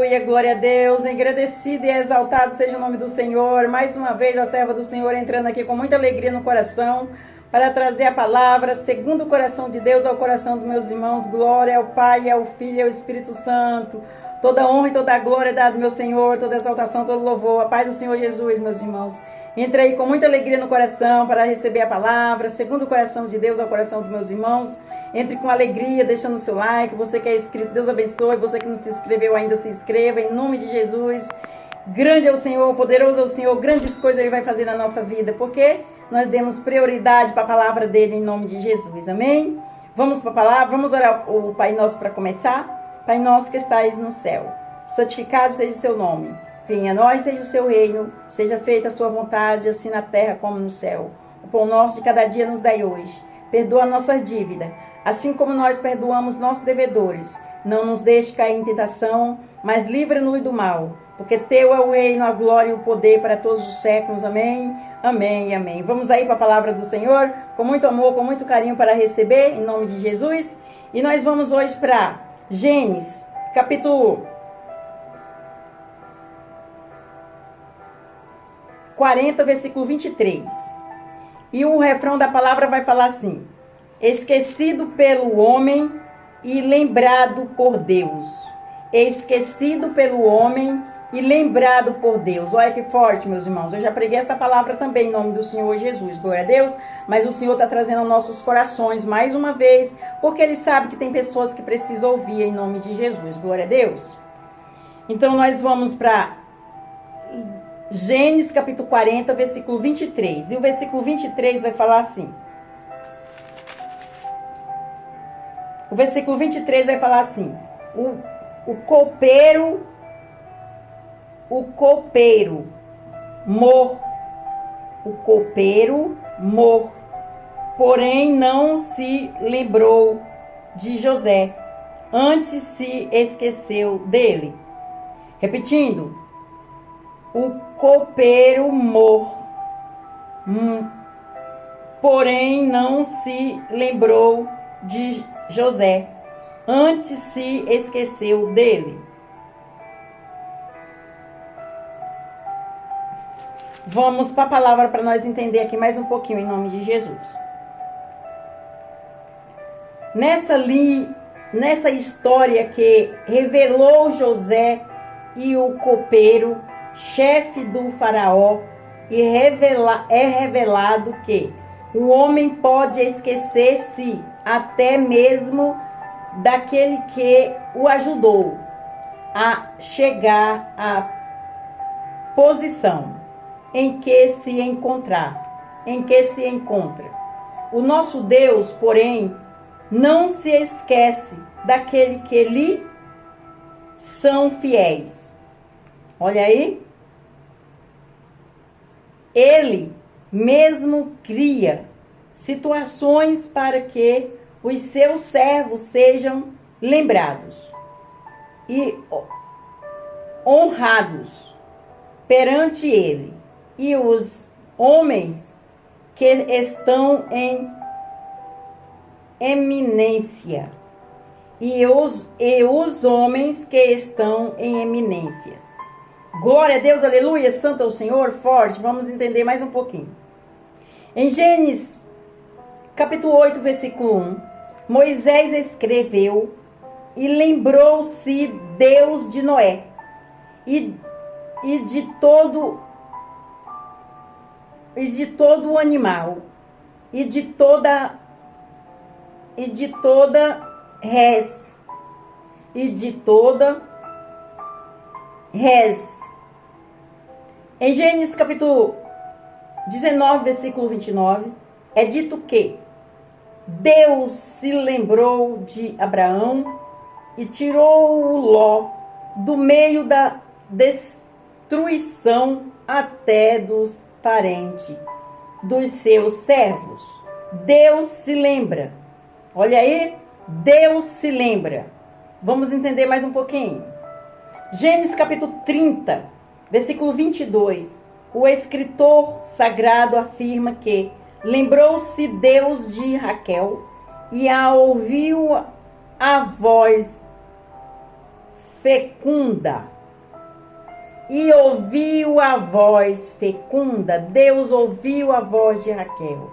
aleluia, glória a Deus, engrandecido e exaltado seja o nome do Senhor. Mais uma vez a serva do Senhor entrando aqui com muita alegria no coração para trazer a palavra segundo o coração de Deus ao coração dos meus irmãos. Glória ao Pai, ao Filho e ao Espírito Santo. Toda honra e toda glória é dada ao meu Senhor, toda exaltação, todo louvor. A paz do Senhor Jesus, meus irmãos. Entre aí com muita alegria no coração para receber a palavra segundo o coração de Deus ao coração dos meus irmãos. Entre com alegria, deixando o seu like. Você que é inscrito, Deus abençoe. Você que não se inscreveu ainda, se inscreva. Em nome de Jesus. Grande é o Senhor, poderoso é o Senhor. Grandes coisas Ele vai fazer na nossa vida. Porque nós demos prioridade para a palavra dEle em nome de Jesus. Amém? Vamos para a palavra. Vamos orar o Pai Nosso para começar. Pai Nosso que estais no céu. Santificado seja o seu nome. Venha a nós, seja o seu reino. Seja feita a sua vontade, assim na terra como no céu. O pão nosso de cada dia nos dai hoje. Perdoa nossas dívidas, assim como nós perdoamos nossos devedores. Não nos deixe cair em tentação, mas livra-nos do mal. Porque teu é o reino, a glória e o poder para todos os séculos. Amém, amém e amém. Vamos aí para a palavra do Senhor, com muito amor, com muito carinho para receber, em nome de Jesus. E nós vamos hoje para Gênesis, capítulo 40, versículo 23. E o refrão da palavra vai falar assim: esquecido pelo homem e lembrado por Deus. Esquecido pelo homem e lembrado por Deus. Olha que forte, meus irmãos. Eu já preguei essa palavra também em nome do Senhor Jesus. Glória a Deus. Mas o Senhor está trazendo aos nossos corações mais uma vez, porque Ele sabe que tem pessoas que precisam ouvir em nome de Jesus. Glória a Deus. Então nós vamos para Gênesis capítulo 40, versículo 23. E o versículo 23 vai falar assim. O versículo 23 vai falar assim: o copeiro mor, porém não se lembrou de José, antes se esqueceu dele. Repetindo, o copeiro mor, porém não se lembrou de José, antes se esqueceu dele. Vamos para a palavra para nós entender aqui mais um pouquinho em nome de Jesus. Nessa história que revelou José e o copeiro, chefe do faraó, e é revelado que o homem pode esquecer-se até mesmo daquele que o ajudou a chegar à posição em que se encontra. O nosso Deus, porém, não se esquece daquele que lhe são fiéis. Olha aí. Ele mesmo cria situações para que os seus servos sejam lembrados e honrados perante ele. E os homens que estão em eminência. E os homens que estão em eminências. Glória a Deus, aleluia, santo é o Senhor, forte. Vamos entender mais um pouquinho. Em Gênesis, capítulo 8, versículo 1, Moisés escreveu: e lembrou-se Deus de Noé e de todo o animal e de toda res. Em Gênesis capítulo 19, versículo 29, é dito que Deus se lembrou de Abraão e tirou o Ló do meio da destruição até dos parentes dos seus servos. Deus se lembra. Olha aí, Deus se lembra. Vamos entender mais um pouquinho. Gênesis capítulo 30, versículo 22. O escritor sagrado afirma que lembrou-se Deus de Raquel e a ouviu a voz fecunda e ouviu a voz fecunda. Deus ouviu a voz de Raquel.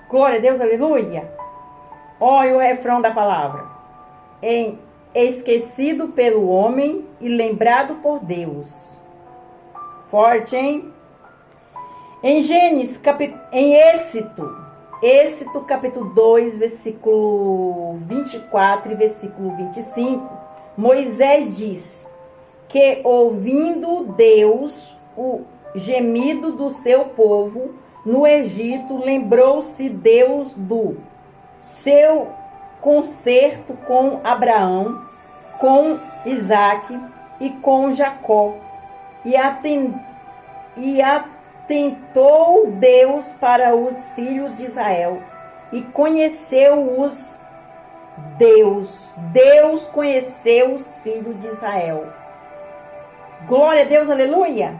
Glória a Deus, aleluia. Olha o refrão da palavra. Esquecido pelo homem e lembrado por Deus. Forte, hein? Em Êxodo capítulo 2, versículo 24 e versículo 25, Moisés disse que, ouvindo Deus o gemido do seu povo no Egito, lembrou-se Deus do seu concerto com Abraão, com Isaque e com Jacó, e atentou Deus para os filhos de Israel e conheceu-os. Deus conheceu os filhos de Israel. Glória a Deus, aleluia.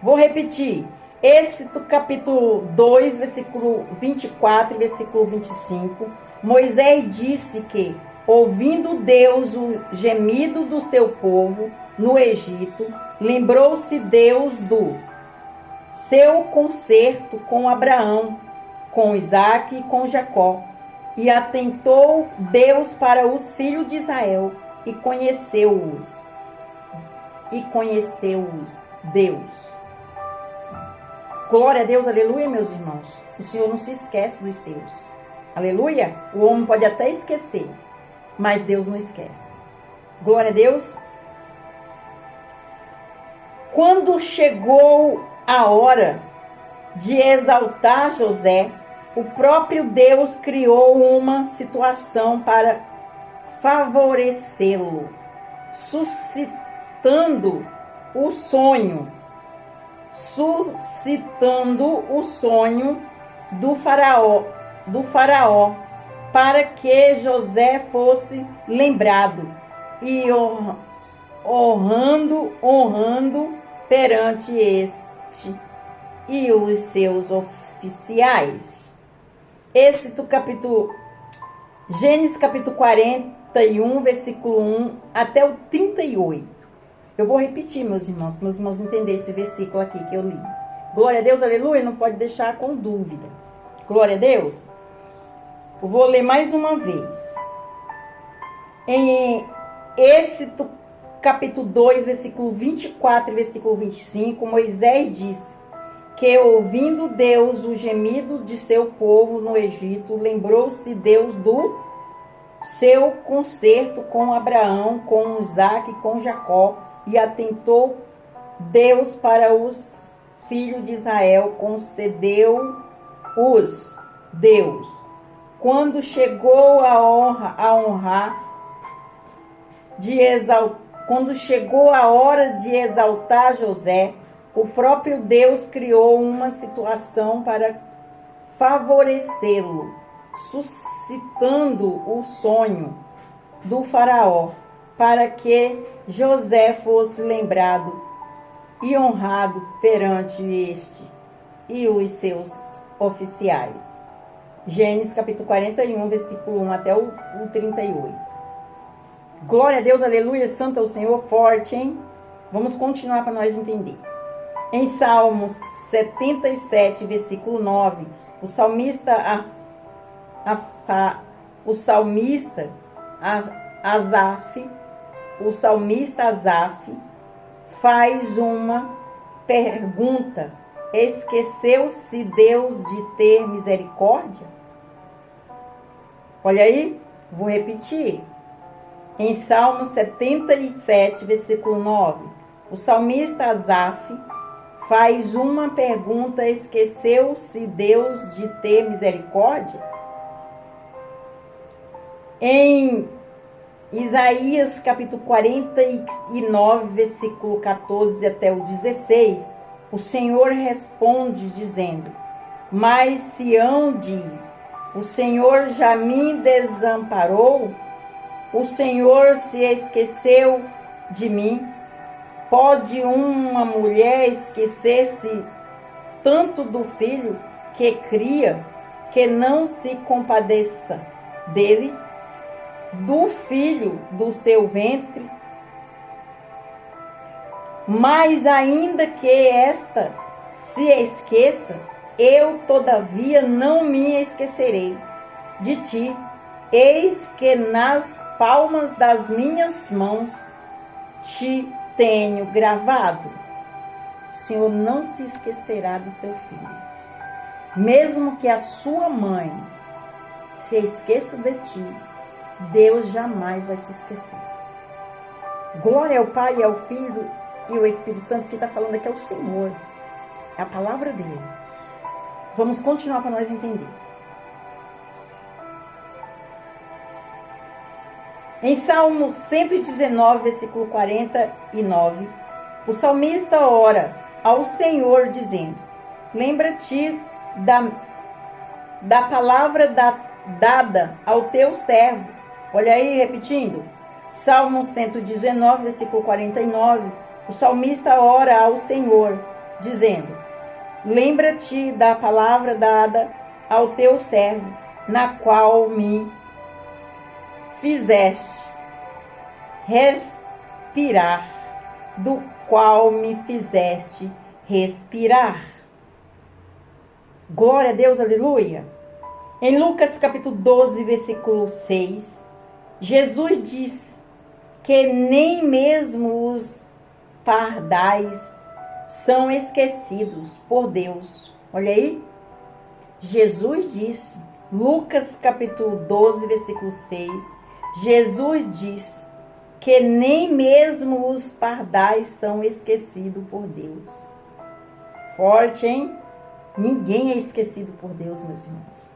Vou repetir. Êxodo capítulo 2, versículo 24 e versículo 25. Moisés disse que, ouvindo Deus o gemido do seu povo no Egito, lembrou-se Deus do seu concerto com Abraão, com Isaque e com Jacó, e atentou Deus para os filhos de Israel e conheceu-os. Deus. Glória a Deus, aleluia, meus irmãos. O Senhor não se esquece dos seus. Aleluia. O homem pode até esquecer, mas Deus não esquece. Glória a Deus. Quando chegou a hora de exaltar José, o próprio Deus criou uma situação para favorecê-lo, suscitando o sonho do faraó, para que José fosse lembrado e honrando perante este e os seus oficiais. Gênesis capítulo 41, versículo 1 até o 38. Eu vou repetir, meus irmãos, para meus irmãos entenderem esse versículo aqui que eu li. Glória a Deus, aleluia, não pode deixar com dúvida. Glória a Deus. Eu vou ler mais uma vez. Em Êxodo capítulo 2, versículo 24 e versículo 25, Moisés disse que, ouvindo Deus o gemido de seu povo no Egito, lembrou-se Deus do seu concerto com Abraão, com Isaque e com Jacó, e atentou Deus para os filhos de Israel, concedeu-os Deus. Quando chegou quando chegou a hora de exaltar José, o próprio Deus criou uma situação para favorecê-lo, suscitando o sonho do faraó, para que José fosse lembrado e honrado perante este e os seus oficiais. Gênesis capítulo 41, versículo 1 até o 38. Glória a Deus, aleluia, santo é o Senhor, forte, hein? Vamos continuar para nós entender. Em Salmos 77, versículo 9, o salmista Asaf faz uma pergunta: esqueceu-se Deus de ter misericórdia? Olha aí, vou repetir. Em Salmo 77, versículo 9, o salmista Asaf faz uma pergunta: esqueceu-se Deus de ter misericórdia? Em Isaías capítulo 49, versículo 14 até o 16, o Senhor responde dizendo: mas Sião diz, o Senhor já me desamparou? O Senhor se esqueceu de mim? Pode uma mulher esquecer-se tanto do filho que cria, que não se compadeça dele, do filho do seu ventre? Mas ainda que esta se esqueça, eu todavia não me esquecerei de ti. Eis que nas palmas das minhas mãos te tenho gravado. O Senhor não se esquecerá do seu filho. Mesmo que a sua mãe se esqueça de ti, Deus jamais vai te esquecer. Glória ao Pai, ao Filho e ao Espírito Santo, que está falando aqui é o Senhor. É a palavra dele. Vamos continuar para nós entender. Em Salmo 119, versículo 49, o salmista ora ao Senhor dizendo: lembra-te da palavra dada ao teu servo. Olha aí, repetindo. Salmo 119, versículo 49, o salmista ora ao Senhor dizendo: lembra-te da palavra dada ao teu servo, na qual me fizeste respirar, do qual me fizeste respirar. Glória a Deus, aleluia. Em Lucas capítulo 12, versículo 6, Jesus diz que nem mesmo os pardais são esquecidos por Deus. Olha aí, Jesus diz, Lucas capítulo 12, versículo 6, Jesus diz que nem mesmo os pardais são esquecidos por Deus. Forte, hein? Ninguém é esquecido por Deus, meus irmãos.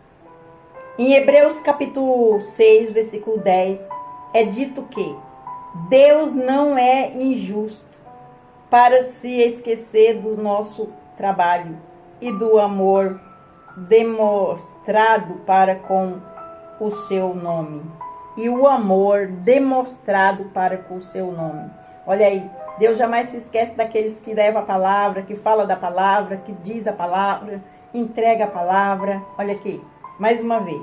Em Hebreus capítulo 6, versículo 10, é dito que Deus não é injusto para se esquecer do nosso trabalho e do amor demonstrado para com o seu nome. E o amor demonstrado para com o seu nome. Olha aí, Deus jamais se esquece daqueles que levam a palavra, que fala da palavra, que diz a palavra, entrega a palavra. Olha aqui, mais uma vez.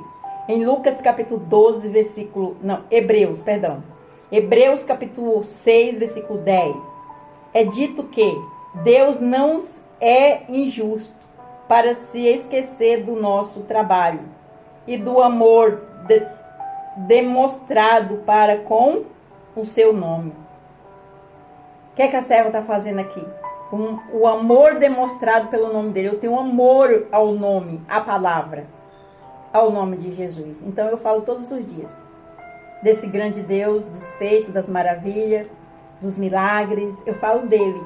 Em Lucas capítulo 12, versículo... Não, Hebreus, perdão. Hebreus capítulo 6, versículo 10. É dito que Deus não é injusto para se esquecer do nosso trabalho e do amor demonstrado para com o seu nome. O que é que a serva está fazendo aqui? O amor demonstrado pelo nome dele. Eu tenho amor ao nome, à palavra, ao nome de Jesus. Então eu falo todos os dias desse grande Deus, dos feitos, das maravilhas, dos milagres. Eu falo dele.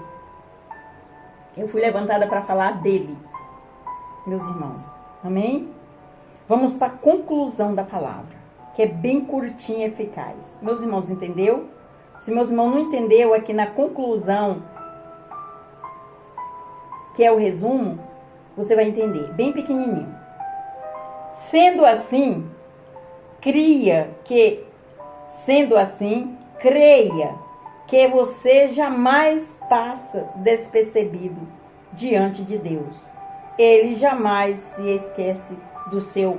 Eu fui levantada para falar dele, meus irmãos. Amém? Vamos para a conclusão da palavra, que é bem curtinha e eficaz. Meus irmãos, entendeu? Se meus irmãos não entendeu aqui na conclusão, que é o resumo, você vai entender, bem pequenininho. Sendo assim, creia que você jamais passa despercebido diante de Deus. Ele jamais se esquece dos seus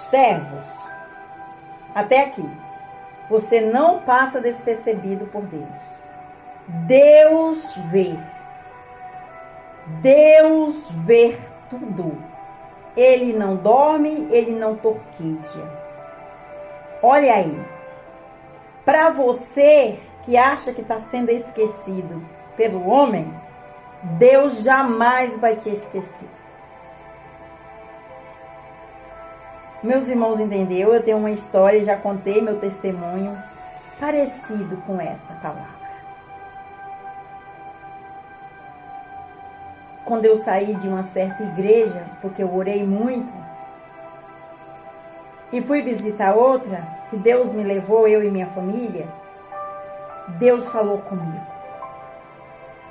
servos. Até aqui. Você não passa despercebido por Deus. Deus vê. Deus vê tudo. Ele não dorme, ele não torqueja. Olha aí. Para você que acha que está sendo esquecido pelo homem, Deus jamais vai te esquecer. Meus irmãos, entendeu? Eu tenho uma história, já contei meu testemunho, parecido com essa palavra. Quando eu saí de uma certa igreja, porque eu orei muito, e fui visitar outra, que Deus me levou, eu e minha família, Deus falou comigo.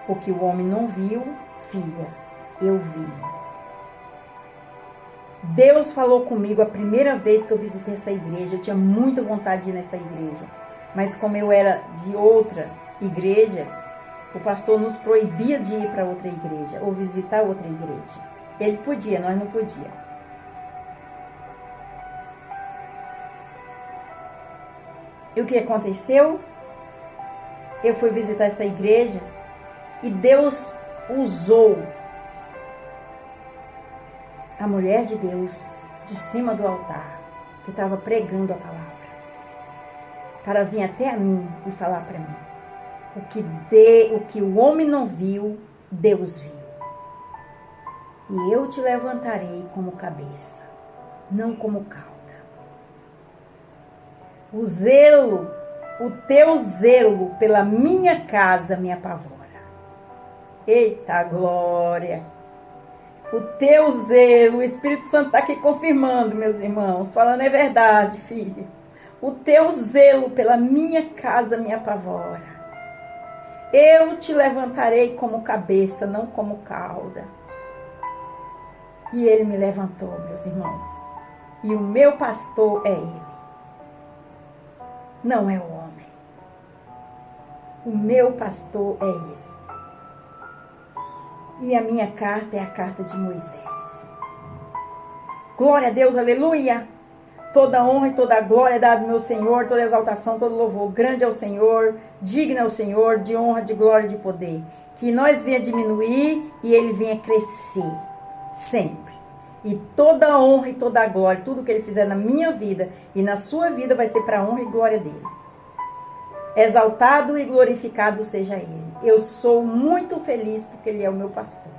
O que o homem não viu, filha, eu vi. Deus falou comigo a primeira vez que eu visitei essa igreja. Eu tinha muita vontade de ir nessa igreja. Mas como eu era de outra igreja, o pastor nos proibia de ir para outra igreja ou visitar outra igreja. Ele podia, nós não podíamos. E o que aconteceu? Eu fui visitar essa igreja E Deus usou a mulher de Deus de cima do altar, que estava pregando a palavra, para vir até a mim e falar para mim: o que o homem não viu, Deus viu. E eu te levantarei como cabeça, não como cauda. O teu zelo pela minha casa me apavora. Eita glória! O teu zelo, o Espírito Santo está aqui confirmando, meus irmãos, falando é verdade, filho. O teu zelo pela minha casa me apavora. Eu te levantarei como cabeça, não como cauda. E ele me levantou, meus irmãos. E o meu pastor é ele. Não é o homem. O meu pastor é ele. E a minha carta é a carta de Moisés. Glória a Deus, aleluia. Toda honra e toda glória é dada ao meu Senhor, toda exaltação, todo louvor. Grande é o Senhor, digno é o Senhor, de honra, de glória e de poder. Que nós venha diminuir e ele venha crescer. Sempre. E toda a honra e toda a glória, tudo que ele fizer na minha vida e na sua vida vai ser para a honra e glória dele. Exaltado e glorificado seja ele. Eu sou muito feliz porque ele é o meu pastor.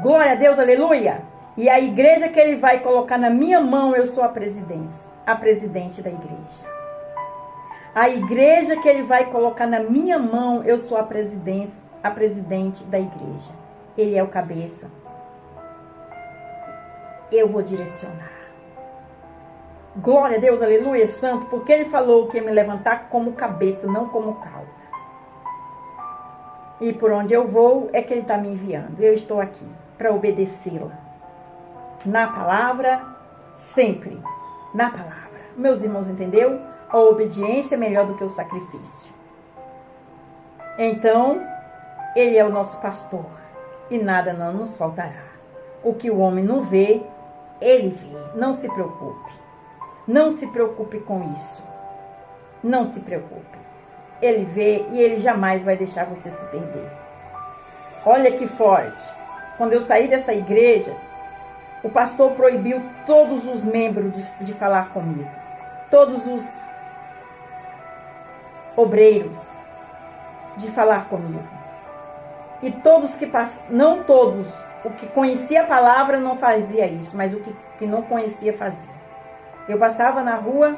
Glória a Deus, aleluia. E a igreja que ele vai colocar na minha mão, eu sou a presidente da igreja. A igreja que ele vai colocar na minha mão, eu sou a presidente da igreja. Ele é o cabeça. Eu vou direcionar. Glória a Deus, aleluia, santo, porque ele falou que ia me levantar como cabeça, não como cauda. E por onde eu vou é que ele está me enviando. Eu estou aqui para obedecê-la. Na palavra, sempre. Na palavra. Meus irmãos, entendeu? A obediência é melhor do que o sacrifício. Então, ele é o nosso pastor. E nada não nos faltará. O que o homem não vê, ele vê. Não se preocupe. Não se preocupe com isso. Não se preocupe. Ele vê e ele jamais vai deixar você se perder. Olha que forte. Quando eu saí desta igreja, o pastor proibiu todos os membros de falar comigo. Todos os obreiros de falar comigo. E todos que não todos, o que conhecia a palavra não fazia isso, mas o que não conhecia fazia. Eu passava na rua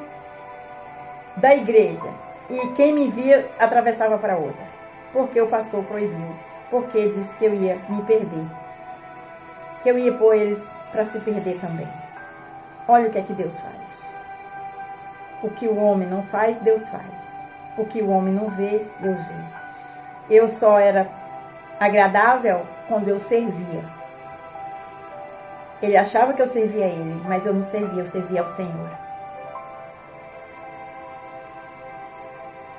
da igreja e quem me via atravessava para outra. Porque o pastor proibiu. Porque disse que eu ia me perder. Que eu ia pôr eles para se perder também. Olha o que é que Deus faz. O que o homem não faz, Deus faz. O que o homem não vê, Deus vê. Eu só era agradável quando eu servia. Ele achava que eu servia a ele, mas eu não servia, eu servia ao Senhor.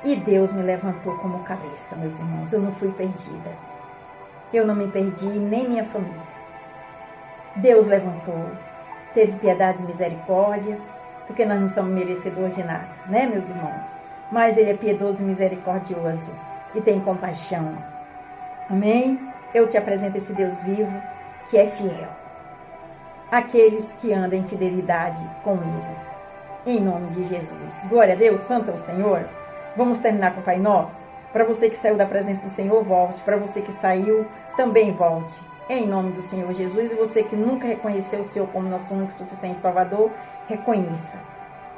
E Deus me levantou como cabeça, meus irmãos. Eu não fui perdida. Eu não me perdi, nem minha família. Deus levantou, teve piedade e misericórdia, porque nós não somos merecedores de nada, né, meus irmãos? Mas Ele é piedoso e misericordioso e tem compaixão. Amém? Eu te apresento esse Deus vivo, que é fiel. Aqueles que andam em fidelidade com Ele. Em nome de Jesus. Glória a Deus, santo é o Senhor. Vamos terminar com o Pai Nosso? Para você que saiu da presença do Senhor, volte. Para você que saiu, também volte. Em nome do Senhor Jesus. E você que nunca reconheceu o Senhor como nosso único e suficiente Salvador, reconheça.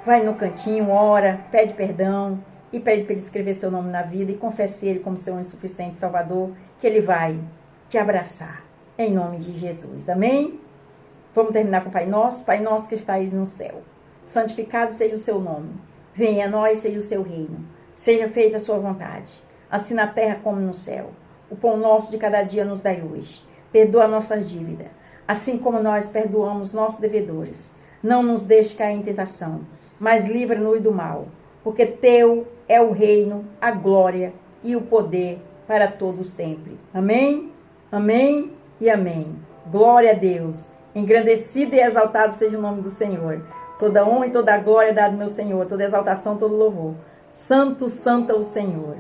Vai no cantinho, ora, pede perdão e pede para Ele escrever seu nome na vida e confesse Ele como seu único e suficiente Salvador, que Ele vai te abraçar. Em nome de Jesus. Amém? Vamos terminar com o Pai Nosso. Pai Nosso que estais no céu. Santificado seja o seu nome. Venha a nós, seja o seu reino. Seja feita a sua vontade, assim na terra como no céu. O pão nosso de cada dia nos dai hoje. Perdoa nossas dívidas, assim como nós perdoamos nossos devedores. Não nos deixe cair em tentação, mas livra-nos do mal. Porque teu é o reino, a glória e o poder para todos sempre. Amém? Amém e amém. Glória a Deus. Engrandecido e exaltado seja o nome do Senhor. Toda honra e toda glória é dada ao meu Senhor. Toda exaltação, todo louvor. Santo, santo é o Senhor.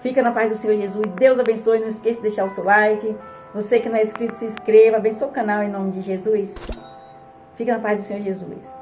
Fica na paz do Senhor Jesus. Deus abençoe. Não esqueça de deixar o seu like. Você que não é inscrito, se inscreva. Abençoe o canal em nome de Jesus. Fica na paz do Senhor Jesus.